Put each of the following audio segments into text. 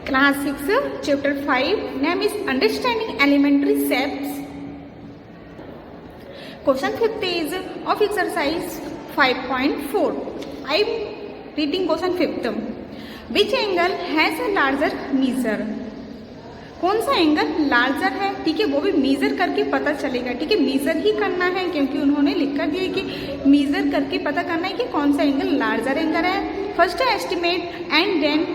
Class 6, Chapter 5, name is Understanding Elementary Shapes. Question 5th is of exercise 5.4. I am reading question 5th. Which angle has a larger measure? कौन सा angle larger है, ठीक है, वो भी major करके पता चलेगा, ठीक है, मेजर ही करना है क्योंकि उन्होंने लिख कर दिया कि मेजर करके पता करना है कि कौन सा एंगल लार्जर एंगल है. First estimate and then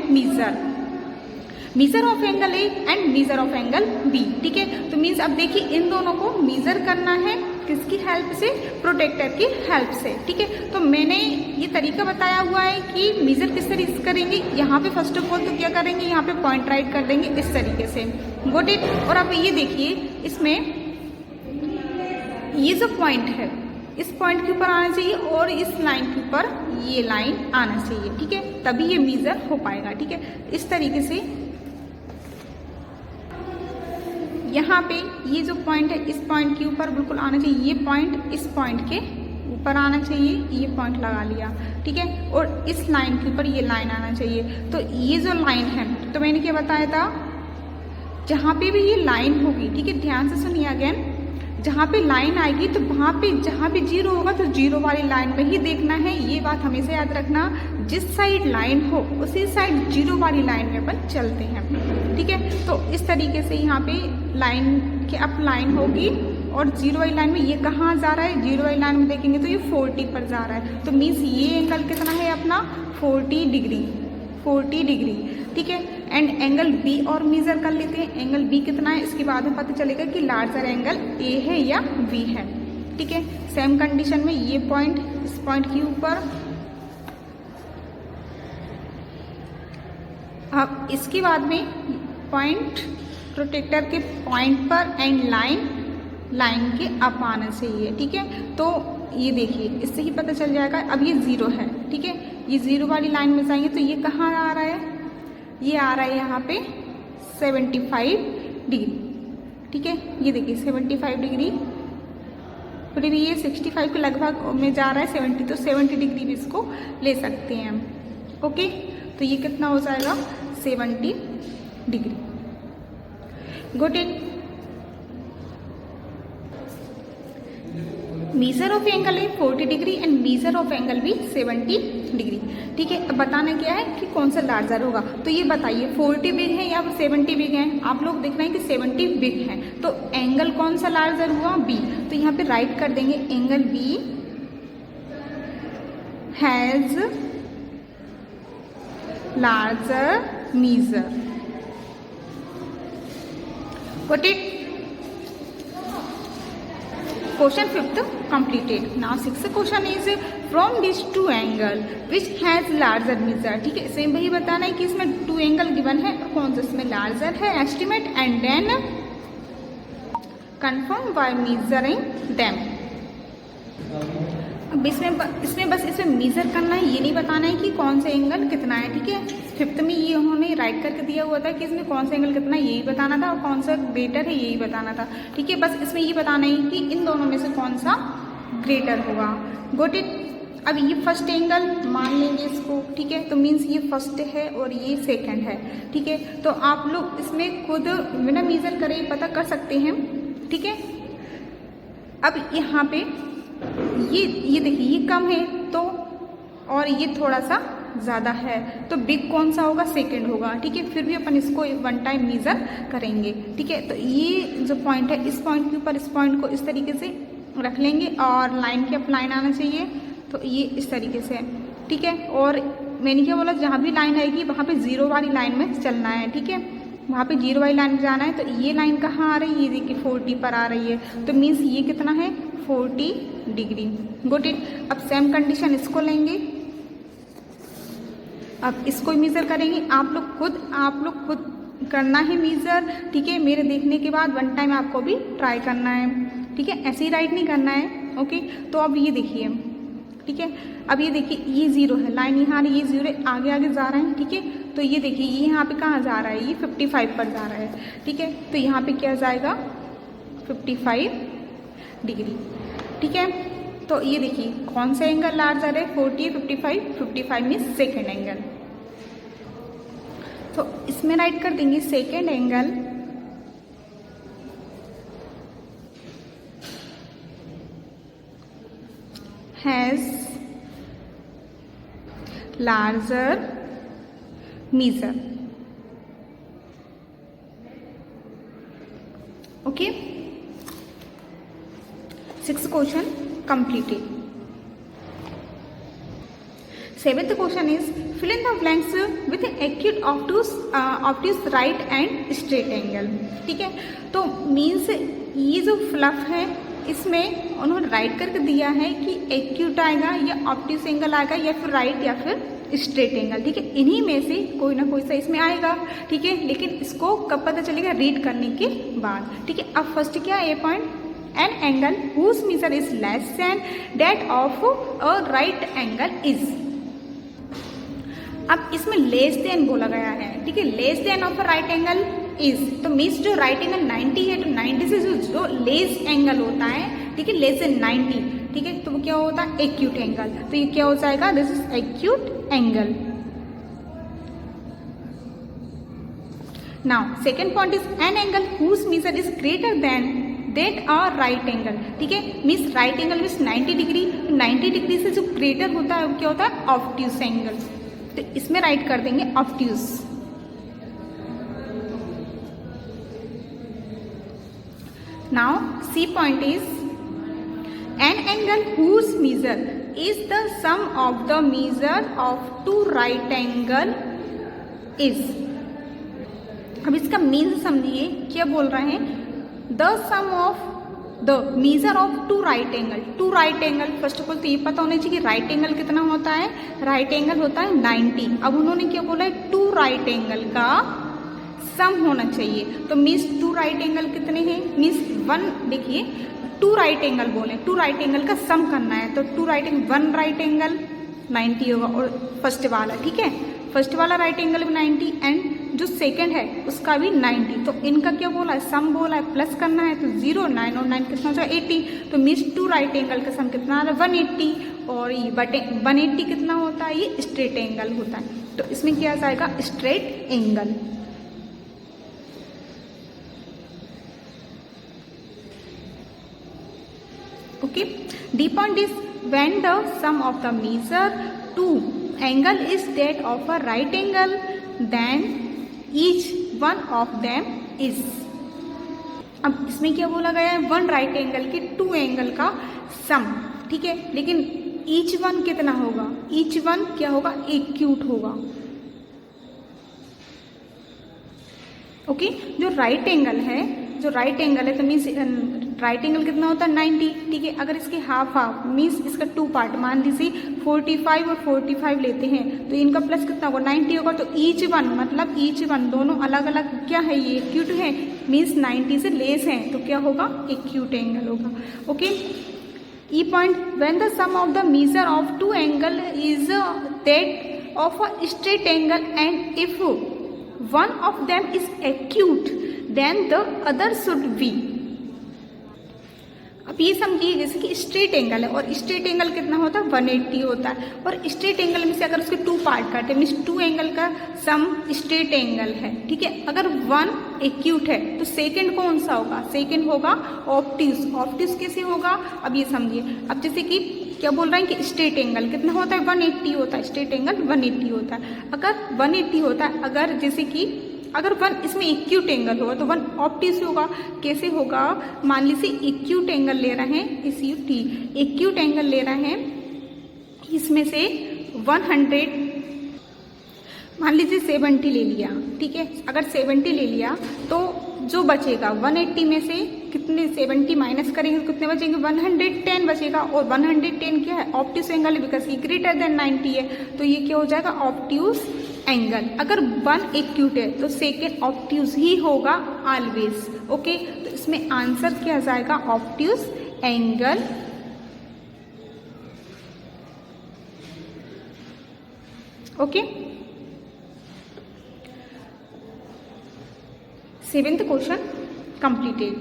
measure of angle A and measure of angle B, ठीक है. तो मीन्स अब देखिए इन दोनों को मेजर करना है किसकी हेल्प से, प्रोटेक्टर की हेल्प से, ठीक है. तो मैंने ये तरीका बताया हुआ है कि मेजर किस तरीके से करेंगे. यहाँ पे फर्स्ट ऑफ ऑल तो क्या करेंगे, यहाँ पे पॉइंट राइट कर देंगे इस तरीके से, गॉट इट. और अब ये देखिए इसमें ये जो पॉइंट है इस पॉइंट के ऊपर आना चाहिए और इस लाइन के ऊपर ये लाइन आना चाहिए, ठीक है, तभी ये मेजर हो पाएगा, ठीक है. इस तरीके से यहाँ पे ये जो पॉइंट है इस पॉइंट के ऊपर बिल्कुल आना चाहिए, ये पॉइंट इस पॉइंट के ऊपर आना चाहिए, ये पॉइंट लगा लिया, ठीक है. और इस लाइन के ऊपर ये लाइन आना चाहिए. तो ये जो लाइन है तो मैंने क्या बताया था, जहाँ पे भी ये लाइन होगी, ठीक है, ध्यान से सुनिए अगेन, जहाँ पे लाइन आएगी तो वहाँ पे जहाँ पे जीरो होगा तो जीरो वाली लाइन में ही देखना है. ये बात हमेशा याद रखना, जिस साइड लाइन हो उसी साइड जीरो वाली लाइन में अपन चलते हैं, ठीक है. तो इस तरीके से यहाँ पे लाइन के अप लाइन होगी और जीरो वाली लाइन में ये कहाँ जा रहा है, जीरो वाली लाइन में देखेंगे तो ये 40 पर जा रहा है. तो मीन्स ये एंगल कितना है अपना 40 डिग्री, 40 डिग्री, ठीक है. एंड एंगल बी और मेजर कर लेते हैं. एंगल बी कितना है इसके बाद में पता चलेगा कि लार्जर एंगल ए है या बी है, ठीक है. सेम कंडीशन में ये पॉइंट इस पॉइंट के ऊपर, अब इसके बाद में पॉइंट प्रोटेक्टर के पॉइंट पर एंड लाइन के अप आना चाहिए, ठीक है. तो ये देखिए इससे ही पता चल जाएगा. अब ये जीरो है, ठीक है, ये जीरो वाली लाइन में जाएंगे तो ये कहाँ आ रहा है, ये आ रहा है यहाँ पे 75 डिग्री, ठीक है. ये देखिए 75 डिग्री, फिर भी ये 65 के लगभग में जा रहा है 70, तो 70 डिग्री भी इसको ले सकते हैं हम, ओके. तो ये कितना हो जाएगा 70 degree, got it. Major of angle है 40 degree and measure of angle भी 70 डिग्री, ठीक है. अब बताना क्या है कि कौन सा लार्जर होगा. तो ये बताइए 40 बिग है या 70 बिग है. आप लोग देख रहे हैं कि 70 बिग है, तो एंगल कौन सा लार्जर हुआ, बी. तो यहाँ पे राइट कर देंगे angle B has larger measure, got it. Question 5th completed. Now 6th question is from these two angle which has larger measure, ठीक है. सेम वही बताना है कि इसमें टू एंगल गिवन है, कौन सा इसमें लार्जर है, estimate and then confirm by measuring them. अब इसमें बस मेजर करना है, ये नहीं बताना है कि कौन सा एंगल कितना है, ठीक है. 5th में ये उन्होंने राइट करके दिया हुआ था कि इसमें कौन सा एंगल कितना है यही बताना था और कौन सा ग्रेटर है यही बताना था, ठीक है. बस इसमें ये बताना है कि इन दोनों में से कौन सा ग्रेटर होगा, गॉट इट. अब ये फर्स्ट एंगल मान लेंगे इसको, ठीक है. तो मीन्स ये फर्स्ट है और ये सेकंड है, ठीक है. तो आप लोग इसमें खुद बिना मेजर करे पता कर सकते हैं, ठीक है. अब यहाँ पे ये देखिए ये कम है तो और ये थोड़ा सा ज़्यादा है, तो बिग कौन सा होगा, सेकंड होगा, ठीक है. फिर भी अपन इसको वन टाइम मेजर करेंगे, ठीक है. तो ये जो पॉइंट है इस पॉइंट के ऊपर इस पॉइंट को इस तरीके से रख लेंगे और लाइन के अप लाइन आना चाहिए, तो ये इस तरीके से, ठीक है. और मैंने क्या बोला, जहाँ भी लाइन आएगी वहाँ पे जीरो वाली लाइन में चलना है, ठीक है. वहाँ पे जीरो वाली लाइन में जाना है. तो ये लाइन कहाँ आ रही है, ये देखिए 40 पर आ रही है, तो मीन्स ये कितना है 40 डिग्री, गॉट इट. अब सेम कंडीशन इसको लेंगे, अब इसको मेजर करेंगे. आप लोग खुद करना है मेजर, ठीक है. मेरे देखने के बाद वन टाइम आपको भी ट्राई करना है, ठीक है. ऐसे ही राइट नहीं करना है, ओके. तो अब ये देखिए, ठीक है. अब ये देखिए ये जीरो है, लाइन यहाँ ये जीरो आगे आगे जा रहा है, ठीक है. तो ये देखिए ये यहाँ पे कहाँ जा रहा है, ये 55 पर जा रहा है, ठीक है. तो यहाँ पे क्या जाएगा 55 डिग्री, ठीक है. तो ये देखिए कौन सा एंगल लार्जर है, 40 55 मीन्स सेकेंड एंगल. तो इसमें राइट कर देंगे second angle has larger measure. Okay, 6th question completed. 7th question is fill in the blanks with acute obtuse right and straight angle। ठीक है, तो मीन्स ये जो फ्लफ है इसमें उन्होंने राइट करके दिया है कि एक्यूट आएगा या ऑब्ट्यूस एंगल आएगा या फिर राइट या फिर स्ट्रेट एंगल। ठीक है, इन्हीं में से कोई ना कोई सा इसमें आएगा। ठीक है, लेकिन इसको कब पता चलेगा, रीड करने के बाद। ठीक है, अब फर्स्ट क्या ए point, an angle whose measure is less than that of a right angle is। अब इसमें लेस देन बोला गया है। ठीक है, less than of a right angle is, तो मीन्स जो राइट एंगल 90 है तो 90 से जो लेस एंगल होता है, ठीक है, लेस देन 90, ठीक है, तो वो क्या होता है, एक्यूट एंगल। तो ये क्या हो जाएगा, this is acute angle. Now second point is an angle whose measure is greater than that और राइट एंगल। ठीक है, means right angle means 90 degree, 90 degree से जो ग्रेटर होता है वो क्या होता है, ऑब्ट्यूस एंगल। तो इसमें राइट कर देंगे obtuse. Now C point is an angle whose measure is the sum of the measure of two right angle is। अब इसका मीन्स समझिए, क्या बोल रहे हैं, the sum of the measure of two right angle. Two right angle first of all तो ये पता होना चाहिए कि राइट एंगल कितना होता है, राइट एंगल होता है 90। अब उन्होंने क्या बोला है, टू राइट एंगल का सम होना चाहिए। तो मीन्स टू राइट एंगल कितने हैं, मीन्स वन, देखिए टू राइट एंगल बोले, टू राइट एंगल का सम करना है, तो two right angle, one right angle 90 होगा और फर्स्ट वाला, ठीक है, फर्स्ट वाला राइट एंगल भी 90 एंड जो सेकंड है उसका भी 90। तो इनका क्या बोला है, सम बोला है, प्लस करना है, तो 0 9 और 9 कितना हो जाएगा 80। तो मीन्स टू राइट एंगल का सम कितना आ रहा है 180, और ये 180 कितना होता है, ये स्ट्रेट एंगल होता है। तो इसमें क्या आ जाएगा, straight angle. Okay, D point is when the sum of the measure two angle is that of a right angle then each one of them is. अब इसमें क्या बोला गया है, वन राइट एंगल के टू एंगल का sum. ठीक है, लेकिन ईच वन कितना होगा, ईच वन क्या होगा, एक्यूट होगा। ओके, जो राइट एंगल है, जो राइट एंगल है तो मीन्स राइट एंगल कितना होता है 90। ठीक है, अगर इसके हाफ हाफ मीन्स इसका टू पार्ट, मान लीजिए 45 और 45 लेते हैं तो इनका प्लस कितना होगा 90 होगा। तो ईच वन मतलब ईच वन दोनों अलग अलग क्या है, ये एक्यूट है, मीन्स 90 से लेस है, तो क्या होगा, एक्यूट एंगल होगा। Okay, E point when the sum of the measure of two angle is that of a straight angle and if one of them is acute then the other should be. अब ये समझिए जैसे कि straight angle है और straight angle कितना होता है 180 होता है, और स्ट्रेट एंगल में से अगर उसके टू पार्ट काटे मीन्स टू एंगल का सम स्ट्रेट एंगल है। ठीक है, अगर वन एक्यूट है तो सेकंड कौन सा होगा, सेकंड होगा ऑब्ट्यूस। ऑब्ट्यूस कैसे होगा, अब ये समझिए। अब जैसे कि क्या बोल रहे हैं कि स्ट्रेट एंगल कितना होता है 180 होता है, स्ट्रेट एंगल 180 होता है। अगर 180 होता है, अगर जैसे कि अगर वन इसमें एक्यूट एंगल होगा तो वन ऑब्ट्यूस होगा। कैसे होगा, मान लीजिए एक्यूट एंगल ले रहे हैं, SUT एक्यूट एंगल ले रहे हैं, इसमें से 100 मान लीजिए 70 ले लिया। ठीक है, अगर 70 ले लिया तो जो बचेगा 180 में से कितने 70 माइनस करेंगे तो कितने बचेंगे, 110 बचेगा। और 110 क्या है, ऑब्ट्यूस एंगल, बिकॉज ये ग्रेटर देन 90 है, तो ये क्या हो जाएगा, ऑब्ट्यूस एंगल। अगर वन एक्यूट है तो सेकेंड ऑब्ट्यूस ही होगा ऑलवेज। ओके, तो इसमें आंसर क्या आ जाएगा, obtuse angle. Okay, 7th question completed.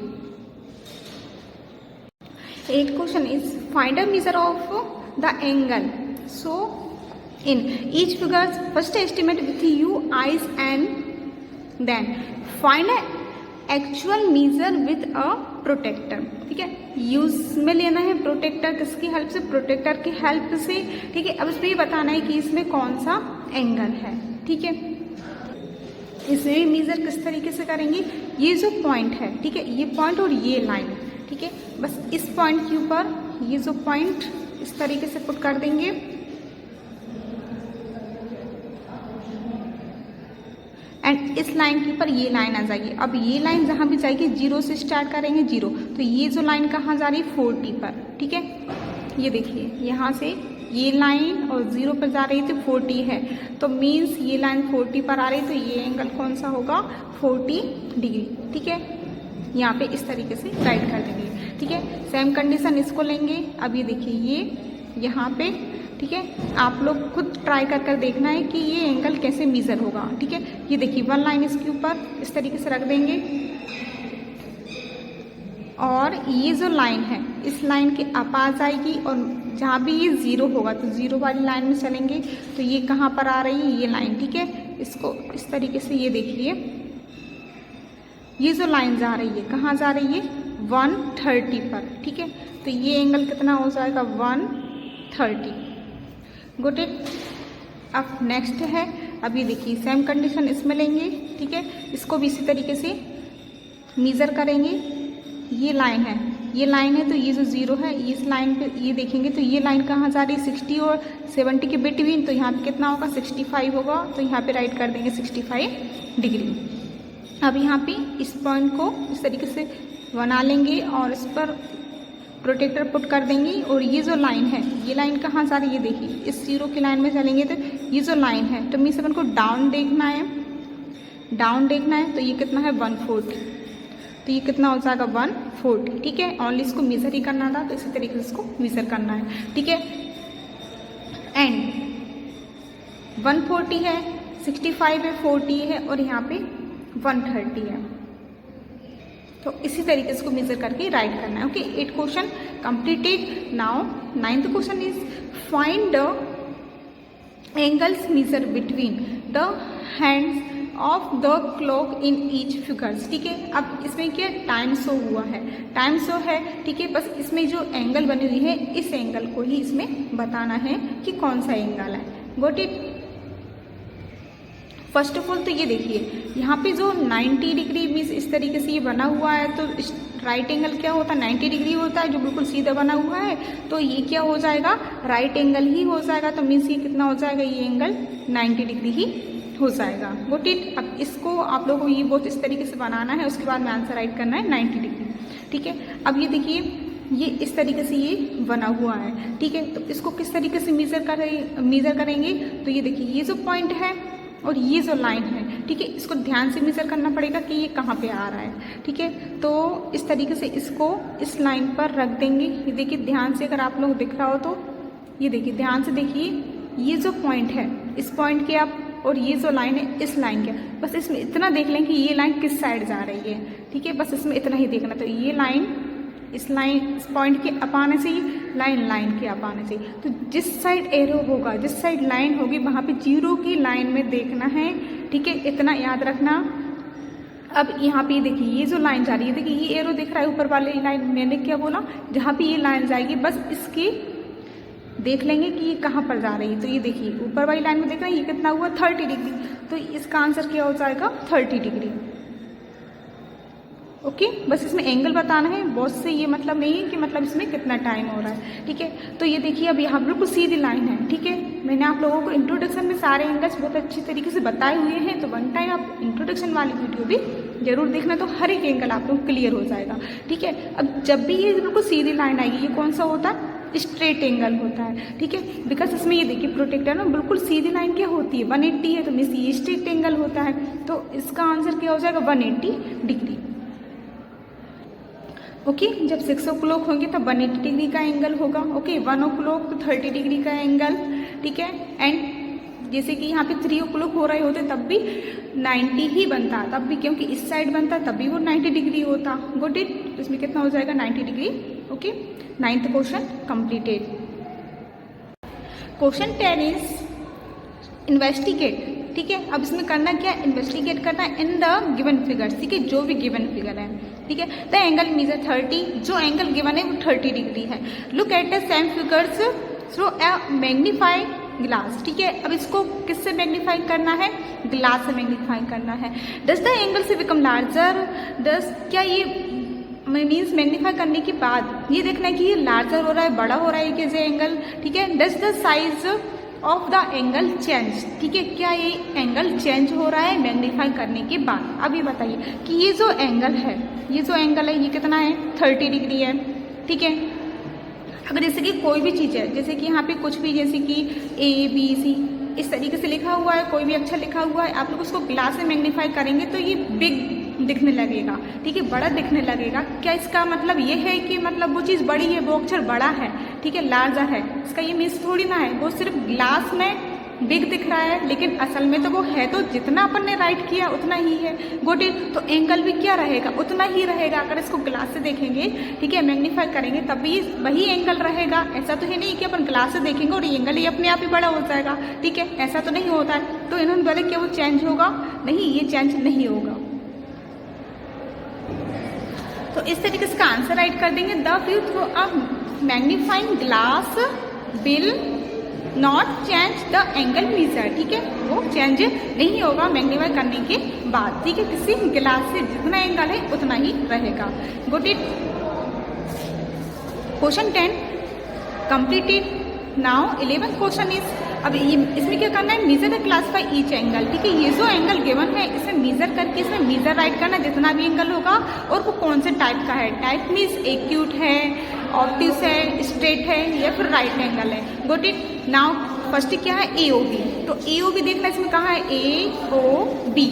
8th question is find a measure of the angle. So in each figure first estimate with U, eyes and then find actual measure with a protractor, ठीक है। Use में लेना है protector, किसकी help से, protector की help से, ठीक है। अब इसमें ये बताना है कि इसमें कौन सा एंगल है, ठीक है। इसमें मीजर किस तरीके से करेंगे, ये जो पॉइंट है, ठीक है, ये पॉइंट और ये लाइन, ठीक है, बस इस पॉइंट के ऊपर ये जो पॉइंट इस तरीके से पुट कर देंगे एंड इस लाइन के ऊपर ये लाइन आ जाएगी। अब ये लाइन जहाँ भी जाएगी 0 से स्टार्ट करेंगे 0, तो ये जो लाइन कहाँ जा रही है 40 पर, ठीक है। ये देखिए यहाँ से ये लाइन और 0 पर जा रही थी 40 है, तो मीन्स ये लाइन 40 पर आ रही, तो ये एंगल कौन सा होगा 40 डिग्री, ठीक है। यहाँ पे इस तरीके से गाइड कर देंगे, ठीक है। सेम कंडीशन इसको लेंगे। अब ये देखिए ये यहाँ पे, ठीक है, आप लोग खुद ट्राई कर कर देखना है कि ये एंगल कैसे मेजर होगा, ठीक है। ये देखिए वन लाइन इसके ऊपर इस तरीके से रख देंगे और ये जो लाइन है इस लाइन के अप आ जाएगी और जहाँ भी ये 0 होगा तो 0 वाली लाइन में चलेंगे, तो ये कहाँ पर आ रही है ये लाइन, ठीक है। इसको इस तरीके से ये देखिए ये जो लाइन जा रही है कहाँ जा रही है 130 पर, ठीक है। तो ये एंगल कितना हो जाएगा 130। Good it. अब नेक्स्ट है, अब ये देखिए सेम कंडीशन इसमें लेंगे, ठीक है। इसको भी इसी तरीके से मेजर करेंगे। ये लाइन है, ये लाइन है, तो ये जो 0 है इस लाइन पे ये देखेंगे तो ये लाइन कहाँ जा रही है 60 और 70 के बिटवीन, तो यहाँ पे कितना होगा 65 होगा, तो यहाँ पे राइट कर देंगे 65 डिग्री। अब यहाँ पे इस पॉइंट को इस तरीके से बना लेंगे और इस पर प्रोटेक्टर पुट कर देंगे और ये जो लाइन है ये लाइन कहाँ जा रही है, देखिए इस 0 की लाइन में चलेंगे तो ये जो लाइन है तो मीन्स अपन को डाउन देखना है, डाउन देखना है, तो ये कितना है 140, तो ये कितना हो जाएगा 140, ठीक है। ओनली इसको मेजर ही करना था, तो इसी तरीके से इसको मेजर करना है, ठीक है। एंड 140 है, 65 है, 40 है और यहाँ पे 130 है, तो इसी तरीके से इसको मेजर करके राइट करना है। Okay, 8 question completed. Now 9th question is find the angles measure between the hands of the clock in each figures, ठीक है। अब इसमें क्या टाइम शो हुआ है, टाइम शो है, ठीक है। बस इसमें जो एंगल बनी हुई है इस एंगल को ही इसमें बताना है कि कौन सा एंगल है। Got it. First of all तो ये देखिए यहाँ पे जो 90 डिग्री मीन्स इस तरीके से ये बना हुआ है, तो राइट एंगल क्या होता है 90 डिग्री होता है, जो बिल्कुल सीधा बना हुआ है, तो ये क्या हो जाएगा राइट एंगल ही हो जाएगा, तो मीन्स ये कितना हो जाएगा ये एंगल 90 डिग्री ही हो जाएगा। Got it. अब इसको आप लोगों को ये बहुत इस तरीके से बनाना है, उसके बाद में आंसर राइट करना है 90 डिग्री, ठीक है। अब ये देखिए ये इस तरीके से ये बना हुआ है, ठीक है। तो इसको किस तरीके से मेजर करेंगे, तो ये देखिए ये जो पॉइंट है और ये जो लाइन है, ठीक है, इसको ध्यान से मेजर करना पड़ेगा कि ये कहाँ पे आ रहा है, ठीक है। तो इस तरीके से इसको इस लाइन पर रख देंगे। ये देखिए ध्यान से, अगर आप लोग दिख रहा हो तो ये देखिए ध्यान से देखिए ये जो पॉइंट है इस पॉइंट के आप और ये जो लाइन है इस लाइन के, बस इसमें इतना देख लें कि ये लाइन किस साइड जा रही है, ठीक है, बस इसमें इतना ही देखना। तो ये लाइन इस पॉइंट के अप आने से लाइन के अप आने से, तो जिस साइड एरो होगा जिस साइड लाइन होगी वहाँ पे 0 की लाइन में देखना है, ठीक है, इतना याद रखना। अब यहाँ पे देखिए ये जो लाइन जा रही है, देखिए ये एरो दिख रहा है ऊपर वाली लाइन, मैंने क्या बोला जहाँ पे ये लाइन जाएगी बस इसकी देख लेंगे कि ये कहाँ पर जा रही है। तो ये देखिए ऊपर वाली लाइन में देख रहे हैं ये कितना हुआ 30 डिग्री, तो इसका आंसर क्या हो जाएगा 30 डिग्री। ओके, बस इसमें एंगल बताना है, बहुत से ये मतलब नहीं है कि मतलब इसमें कितना टाइम हो रहा है, ठीक है। तो ये देखिए अब यहाँ बिल्कुल सीधी लाइन है, ठीक है। मैंने आप लोगों को इंट्रोडक्शन में सारे एंगल्स बहुत अच्छी तरीके से बताए हुए हैं, तो वन टाइम आप इंट्रोडक्शन वाली वीडियो भी जरूर देखना, तो हर एक एंगल आप लोग क्लियर हो जाएगा, ठीक है। अब जब भी ये बिल्कुल सीधी लाइन आएगी ये कौन सा होता है स्ट्रेट एंगल होता है, ठीक है। बिकॉज इसमें ये देखिए प्रोटेक्टर में बिल्कुल सीधी लाइन क्या होती है 180 है, तो मीन्स ये स्ट्रेट एंगल होता है, तो इसका आंसर क्या हो जाएगा 180 डिग्री। ओके, जब 6 o'clock होंगे तब 180 डिग्री का एंगल होगा। ओके, 1 o'clock तो 30 डिग्री का एंगल, ठीक है। एंड जैसे कि यहाँ पे 3 o'clock हो रहे होते तब भी 90 ही बनता, तब भी क्योंकि इस साइड बनता तब भी वो 90 डिग्री होता। Good it. इसमें कितना हो जाएगा 90 degree. Okay, 9th question completed. Question 10 is investigate ठीक है। अब इसमें करना क्या है, इन्वेस्टिगेट करना है इन द गिवन फिगर्स, ठीक है, जो भी गिवन फिगर है, ठीक है। द एंगल मेजर 30, जो एंगल गिवन है वो 30 डिग्री है। Look at the same figures through a magnified glass, ठीक है। अब इसको किससे मैग्नीफाई करना है, ग्लास से मैग्नीफाई करना है। डज द एंगल से बिकम लार्जर, डज क्या ये मीन्स मैग्नीफाई करने के बाद ये देखना है कि ये लार्जर हो रहा है, बड़ा हो रहा है कैसे एंगल, ठीक है। Does the size of the angle change, ठीक है, क्या ये एंगल चेंज हो रहा है मैग्नीफाई करने के बाद। अब ये बताइए कि ये जो एंगल है, ये जो एंगल है ये कितना है, 30 डिग्री है, ठीक है। अगर जैसे कि कोई भी चीज़ है, जैसे कि यहाँ पे कुछ भी जैसे कि ABC इस तरीके से लिखा हुआ है, कोई भी अक्षर लिखा हुआ है, आप लोग उसको ग्लास से मैग्नीफाई करेंगे तो ये बिग दिखने लगेगा, ठीक है, बड़ा दिखने लगेगा। क्या इसका मतलब ये है कि मतलब वो चीज़ बड़ी है, वो अक्षर बड़ा है, ठीक है, लार्जर है, इसका ये मीन्स थोड़ी ना है। वो सिर्फ ग्लास में बिग दिख रहा है, लेकिन असल में तो वो है तो जितना अपन ने राइट किया उतना ही है। गोट इट, तो एंगल भी क्या रहेगा, उतना ही रहेगा। अगर इसको ग्लास से देखेंगे, ठीक है, मैग्नीफाई करेंगे तब भी वही एंगल रहेगा। ऐसा तो है नहीं कि अपन ग्लास से देखेंगे और एंगल ही अपने आप ही बड़ा हो जाएगा, ठीक है, ऐसा तो नहीं होता है। तो इन्होंने बोले क्या वो चेंज होगा, नहीं, ये चेंज नहीं होगा। तो इस तरीके से आंसर राइट कर देंगे। The view through a magnifying glass will not change the angle measure, ठीक है, वो चेंज नहीं होगा मैग्नीफाई करने के बाद, ठीक है, किसी ग्लास से जितना एंगल है उतना ही रहेगा। Good it. Question 10 completed. Now 11th question is, अब ये इसमें क्या करना है, measure the classify each angle, ठीक है, ये जो एंगल गिवन है इसमें मेजर करके इसमें मेजर राइट करना जितना भी एंगल होगा, और वो कौन से टाइप का है। टाइप मीन्स एक्यूट है, ऑब्ट्यूस है, स्ट्रेट है, या फिर राइट एंगल है। Got it. नाउ फर्स्ट क्या है, AOB। तो AOB देखना इसमें कहाँ है, AOB,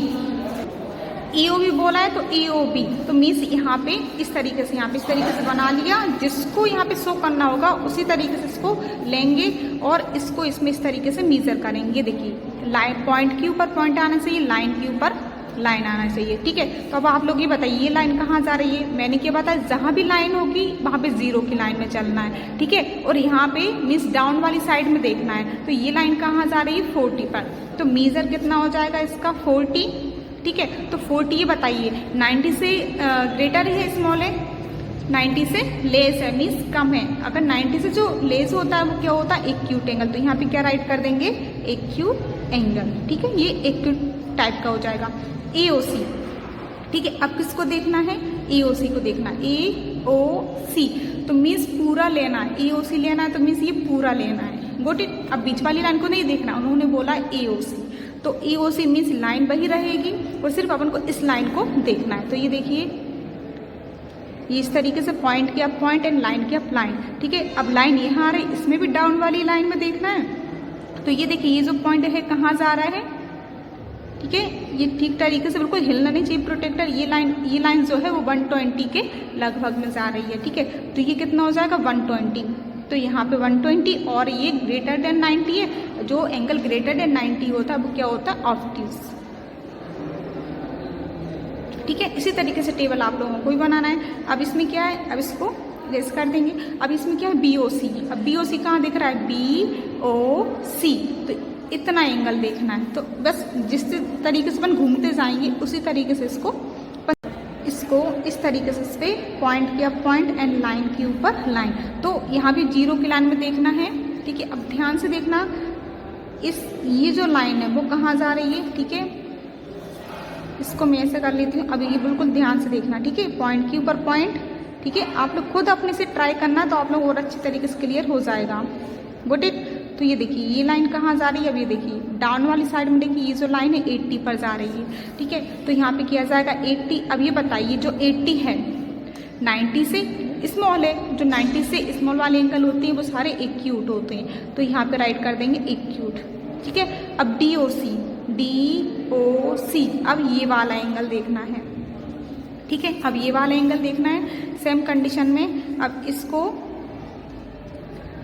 AOB बोला है तो AOB, तो मीन्स यहाँ पे इस तरीके से, यहाँ पे इस तरीके से बना लिया, जिसको यहाँ पे शो करना होगा उसी तरीके से इसको लेंगे और इसको इसमें इस तरीके से मेजर करेंगे। देखिए लाइन, पॉइंट के ऊपर पॉइंट आना चाहिए, लाइन के ऊपर लाइन आना चाहिए, ठीक है। तो अब आप लोग ये बताइए ये लाइन कहाँ जा रही है, मैंने क्या बताया, जहाँ भी लाइन होगी वहाँ पे 0 की लाइन में चलना है, ठीक है। और यहाँ पे मीन्स डाउन वाली साइड में देखना है, तो ये लाइन कहाँ जा रही है, 40 पर, तो मेजर कितना हो जाएगा इसका, 40, ठीक है। तो 40 ये बताइए 90 से ग्रेटर है, स्मॉल है, 90 से लेस है, मीन्स कम है। अगर 90 से जो लेस होता है वो क्या होता है, एक्यूट एंगल, तो यहाँ पे क्या राइट कर देंगे, एक्यूट एंगल, ठीक है, ये एक्यूट टाइप का हो जाएगा। AOC, ठीक है। अब किसको देखना है, AOC को देखना है, AOC, तो मीन्स पूरा लेना है, AOC लेना है तो मीन्स ये पूरा लेना है। Got it. अब बीच वाली लाइन को नहीं देखना, उन्होंने बोला AOC, तो AOC मीन्स लाइन वही रहेगी और सिर्फ अपन को इस लाइन को देखना है। तो ये देखिए ये इस तरीके से पॉइंट किया पॉइंट एंड लाइन किया लाइन, ठीक है। अब लाइन यहाँ आ रही, इसमें भी डाउन वाली लाइन में देखना है, तो ये देखिए ये जो पॉइंट है कहाँ जा रहा है, ठीक है, ये ठीक तरीके से बिल्कुल हिलना नहीं चाहिए प्रोटेक्टर। ये लाइन जो है वो 120 के लगभग में जा रही है, ठीक है। तो ये कितना हो जाएगा, 120, तो यहाँ पे 120 और ये ग्रेटर देन 90 है। जो एंगल ग्रेटर देन 90 होता है वो क्या होता है, ऑब्ट्यूस, ठीक है। इसी तरीके से टेबल आप लोगों को भी बनाना है। अब इसमें क्या है, अब इसको रेस कर देंगे। अब इसमें क्या है, BOC। अब BOC कहाँ दिख रहा है, BOC, तो इतना एंगल देखना है। तो बस जिस तरीके से अपन घूमते जाएंगे उसी तरीके से इसको इस तरीके से इस पे पॉइंट किया पॉइंट एंड लाइन के ऊपर लाइन, तो यहाँ भी 0 की लाइन में देखना है, ठीक है। अब ध्यान से देखना, ये जो लाइन है वो कहाँ जा रही है, ठीक है, इसको मैं ऐसे कर लेती हूँ। अब ये बिल्कुल ध्यान से देखना, ठीक है, पॉइंट के ऊपर पॉइंट, ठीक है। आप लोग खुद अपने से ट्राई करना तो आप लोग और अच्छी तरीके से क्लियर हो जाएगा। Good it. तो ये देखिए ये लाइन कहाँ जा रही है, अब ये देखिए डाउन वाली साइड में देखिए ये जो लाइन है 80 पर जा रही है, ठीक है। तो यहाँ पे किया जाएगा 80। अब ये बताइए जो 80 है 90 से स्मॉल है, जो 90 से स्मॉल वाले एंगल होते हैं वो सारे एक्यूट होते हैं, तो यहाँ पे राइट कर देंगे एक्यूट, ठीक है। अब DOC, अब ये वाला एंगल देखना है, ठीक है। अब ये वाला एंगल देखना है सेम कंडीशन में। अब इसको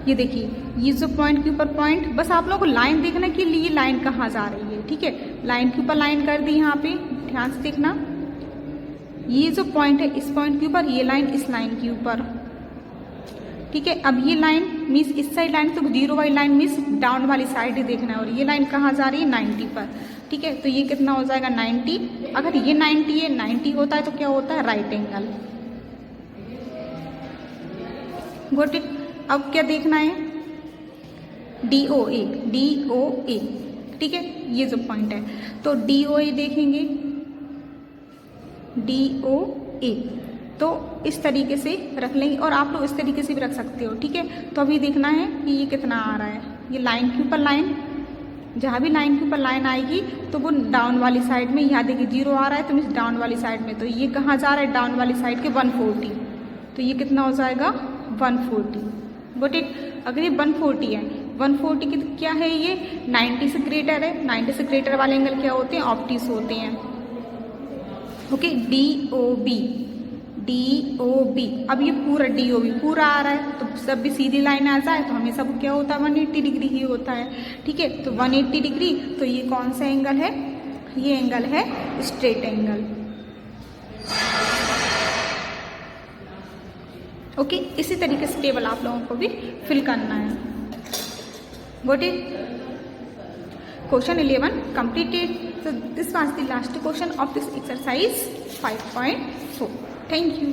ये देखिए ये जो पॉइंट के ऊपर पॉइंट, बस आप लोगों को लाइन देखना कि ये लाइन कहाँ जा रही है, ठीक है। लाइन के ऊपर लाइन कर दी, यहाँ पे ध्यान से देखना, ये जो पॉइंट है इस पॉइंट के ऊपर, ये लाइन इस लाइन के ऊपर, ठीक है। अब ये लाइन मीन्स इस साइड लाइन, तो जीरो वाली लाइन मीन्स डाउन वाली साइड ही देखना है, और ये लाइन कहाँ जा रही है 90 पर, ठीक है। तो ये कितना हो जाएगा 90। अगर ये 90 है, 90 होता है तो क्या होता है राइट एंगल। Got it. अब क्या देखना है DOA, DOA, ठीक है, ये जो पॉइंट है तो DOA देखेंगे, DOA तो इस तरीके से रख लेंगे, और आप लोग इस तरीके से भी रख सकते हो, ठीक है। तो अभी देखना है कि ये कितना आ रहा है, ये लाइन के ऊपर लाइन, जहाँ भी लाइन के ऊपर लाइन आएगी तो वो डाउन वाली साइड में, यहाँ देखिए जीरो आ रहा है तो मीन्स डाउन वाली साइड में, तो ये कहाँ जा रहा है डाउन वाली साइड के 140, तो ये कितना हो जाएगा 140। बट इट अगर ये 140 है, 140 की क्या है, ये 90 से ग्रेटर है, 90 से ग्रेटर वाले एंगल क्या होते हैं ऑप्टिस होते हैं, ओके। DOB, DOB, अब ये पूरा DOB पूरा आ रहा है, तो सब भी सीधी लाइन आ जाए तो हमेशा वो क्या होता है 180 डिग्री ही होता है, ठीक है। तो 180 डिग्री, तो ये कौन सा एंगल है, ये एंगल है स्ट्रेट एंगल, ओके। इसी तरीके से टेबल आप लोगों को भी फिल करना है। Got it. Question 11 completed. So this was the last question of this exercise 5.4. Thank you.